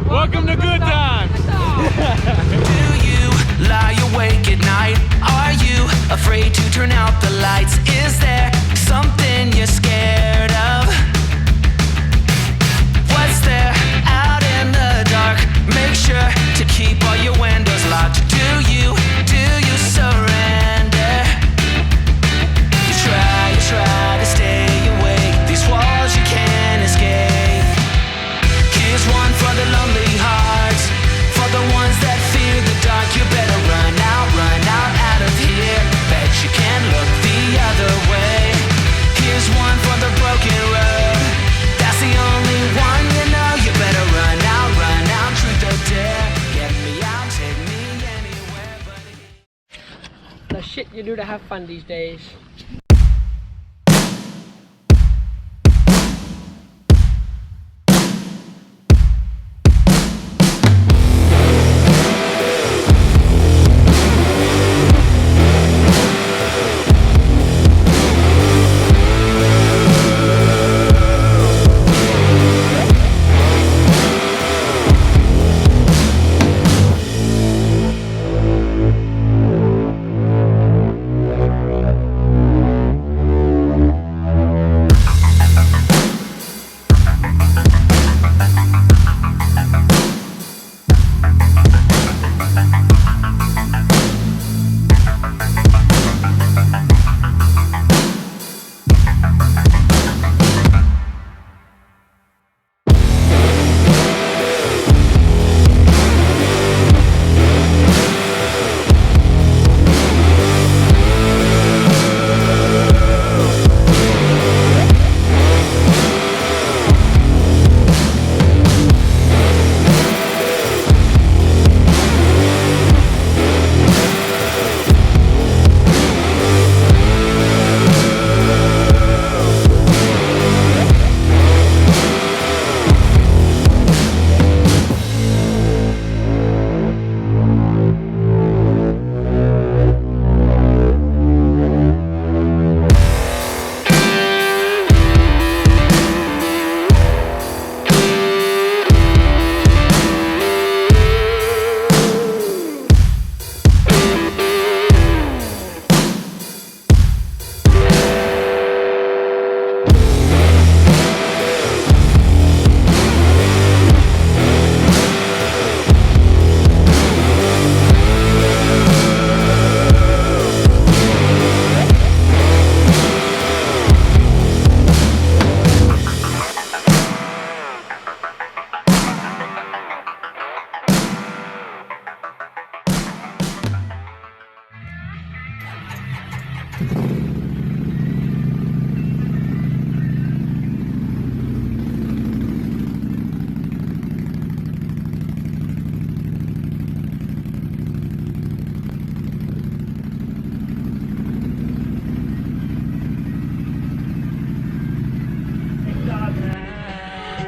Welcome to Good Times. Do you lie awake at night? Are you afraid to turn out the lights? Is there something you're scared of? What's there out in the dark? Make sure to keep all your windows locked. Do you surrender? You try to stay awake. These walls you can't escape. Here's one for the lonely hearts, for the ones that fear the dark. You better run out of here. Bet you can't look the other way. Here's one for the broken road. That's the only one you know. You better run out, truth or dare. Get me out, take me anywhere but The shit you do to have fun these days.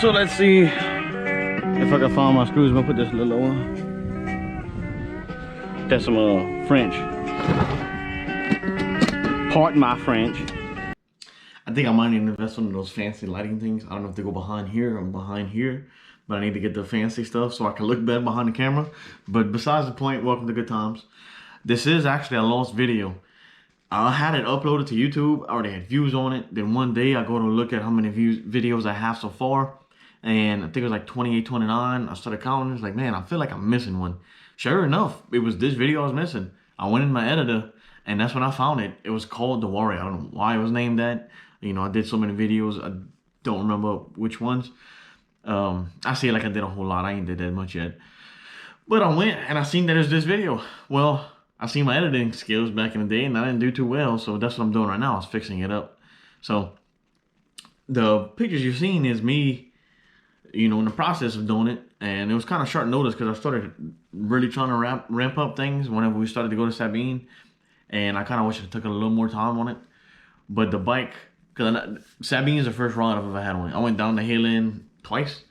So let's see if I can find my screws. I'm gonna put this a little lower. That's some French. Pardon my French. I think I might need to invest in one of those fancy lighting things. I don't know if they go behind here or behind here, but I need to get the fancy stuff so I can look better behind the camera. But besides the point, welcome to Good Times. This is actually a lost video. I had it uploaded to YouTube. I already had views on it. Then one day I go to look at how many videos I have so far. And I think it was like 28, 29. I started counting. It's like, man, I feel like I'm missing one. Sure enough, it was this video I was missing. I went in my editor and that's when I found it. It was called The Warrior. I don't know why it was named that. You know, I did so many videos. I don't remember which ones. I say like I did a whole lot. I ain't did that much yet. But I went and I seen that there's this video. Well, I seen my editing skills back in the day and I didn't do too well. So that's what I'm doing right now. I was fixing it up. So the pictures you're seeing is me, you know, in the process of doing it. And it was kind of short notice because I started really trying to ramp up things whenever we started to go to Sabine. And I kind of wish I took a little more time on it. But the bike, because Sabine is the first ride I've ever had on it. I went down the hill in twice.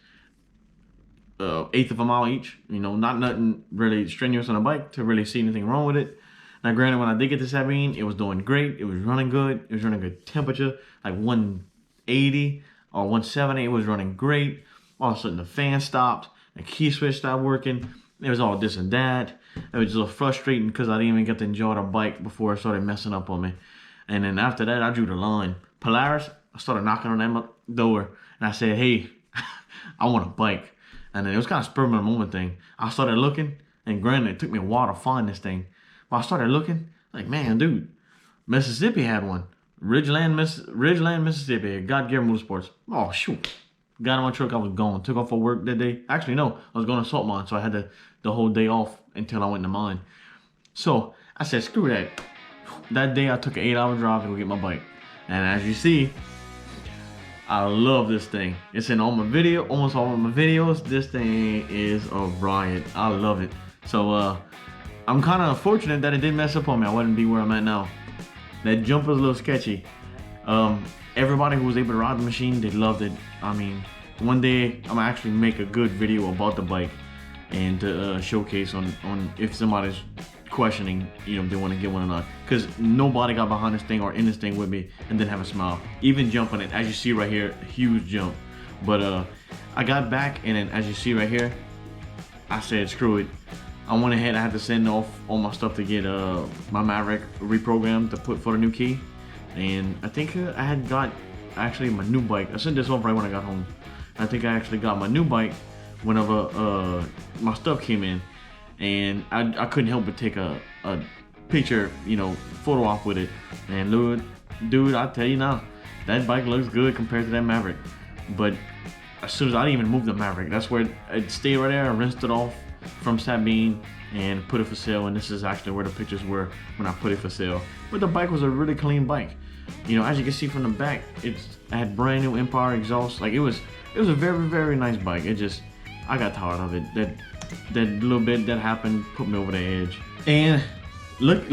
1/8 of a mile each. You know, not nothing really strenuous on a bike to really see anything wrong with it. Now granted, when I did get to Sabine, it was doing great. It was running good. It was running good temperature, like 180 or 170. It was running great. All of a sudden the fan stopped. the key switch stopped working. It was all this and that. It was just frustrating because I didn't even get to enjoy the bike before it started messing up on me. And then after that, I drew the line. Polaris, I started knocking on that door, and I said, hey, I want a bike. And then it was kind of spur of the moment thing. I started looking, and granted, it took me a while to find this thing. But I started looking, like, man, dude, Mississippi had one. Ridgeland, Mississippi, God Gear Motorsports. Oh, shoot. Got in my truck, I was gone. Took off for work that day. Actually, no, I was going to salt mine, so I had the whole day off until I went to mine. So I said, screw that. That day, I took an 8-hour drive to go get my bike. And as you see, I love this thing. It's in almost all of my videos. This thing is a riot. I love it. So I'm kind of fortunate that it didn't mess up on me. I wouldn't be where I'm at now. That jump was a little sketchy. Everybody who was able to ride the machine, they loved it. I mean, one day I'm gonna actually make a good video about the bike and to showcase on if somebody's questioning, you know, if they want to get one or not. Because nobody got behind this thing or in this thing with me and didn't have a smile. Even jumping it, as you see right here, huge jump. But I got back, and then as you see right here, I said screw it. I went ahead, I had to send off all my stuff to get my Maverick reprogrammed to put for the new key. And I think I had got actually my new bike. I sent this off right when I got home. I think I actually got my new bike whenever my stuff came in. And I couldn't help but take a picture, you know, photo op with it. And dude, I tell you now, that bike looks good compared to that Maverick. But as soon as I didn't even move the Maverick, that's where it stayed right there. I rinsed it off from Sabine and put it for sale. And this is actually where the pictures were when I put it for sale. But the bike was a really clean bike. You know, as you can see from the back, it had brand new Empire exhaust. Like it was a very, very nice bike. It just, I got tired of it. That little bit that happened put me over the edge. And look,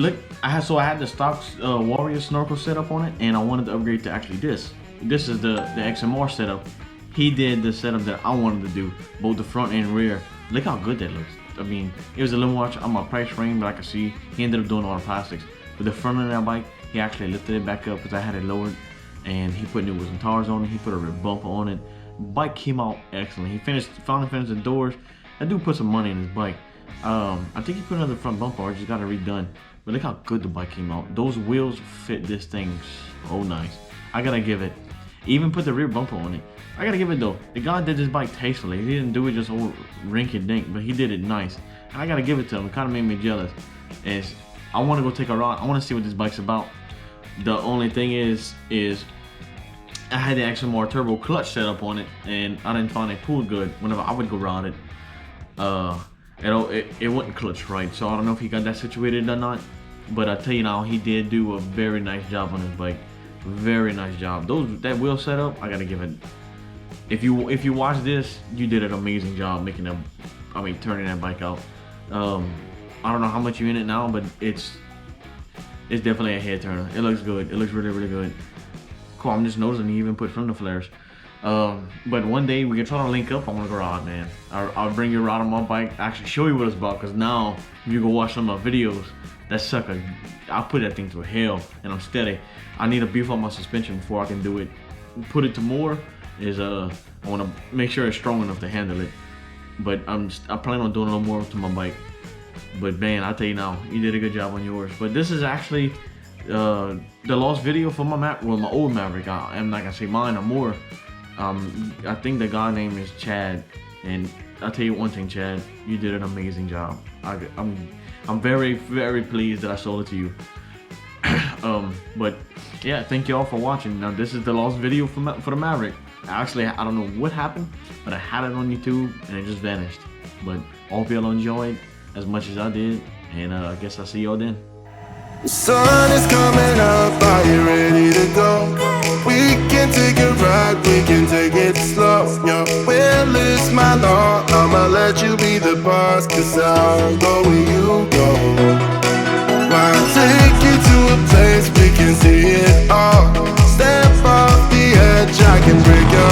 I had the stock Warrior snorkel setup on it, and I wanted to upgrade to actually this. This is the XMR setup. He did the setup that I wanted to do, both the front and rear. Look how good that looks. I mean, it was a little much on my price range, but I could see he ended up doing all the plastics. But the front of that bike, he actually lifted it back up because I had it lowered, and he put new wheels and tires on it. He put a rear bumper on it. Bike came out excellent. He finally finished the doors. That dude put some money in his bike. I think he put another front bumper or just got it redone. But look how good the bike came out. Those wheels fit this thing so nice. I gotta give it. Even put the rear bumper on it. I gotta give it though. The guy did this bike tastefully. He didn't do it just old rinky dink, but he did it nice. And I gotta give it to him. It kind of made me jealous. Is I want to go take a ride. I want to see what this bike's about. The only thing is I had the XMR turbo clutch set up on it, and I didn't find it pulled good. Whenever I would go ride it, it wouldn't clutch right. So I don't know if he got that situated or not. But I tell you now, he did do a very nice job on his bike. Very nice job. That wheel setup, I gotta give it. If you watch this, you did an amazing job making that. I mean, turning that bike out. I don't know how much you're in it now, but it's definitely a head turner. It looks good. It looks really, really good. Cool. I'm just noticing he even put fender flares. But one day we can try to link up. I want to go ride, man. I'll bring you a ride on my bike. Actually show you what it's about. Cause now if you go watch some of my videos, that sucker, I put that thing through hell, and I'm steady. I need to beef up my suspension before I can do it. Put it to more is I want to make sure it's strong enough to handle it. But I plan on doing a little more to my bike. But man, I tell you now, you did a good job on yours. But this is actually the lost video for my old Maverick. I'm not gonna say mine or more. I think the guy name is Chad, and I'll tell you one thing, Chad, you did an amazing job. I'm very, very pleased that I sold it to you. But yeah, thank you all for watching. Now this is the lost video for the Maverick. Actually, I don't know what happened, but I had it on YouTube and it just vanished. But I hope y'all enjoyed as much as I did, and I guess I'll see y'all then. The sun is coming up, are you ready to go? We can take a ride, we can take it slow. Your will is my law, I'ma let you be the boss, cause I'll go where you go. I'll take you to a place we can see it all. Step off the edge, I can break your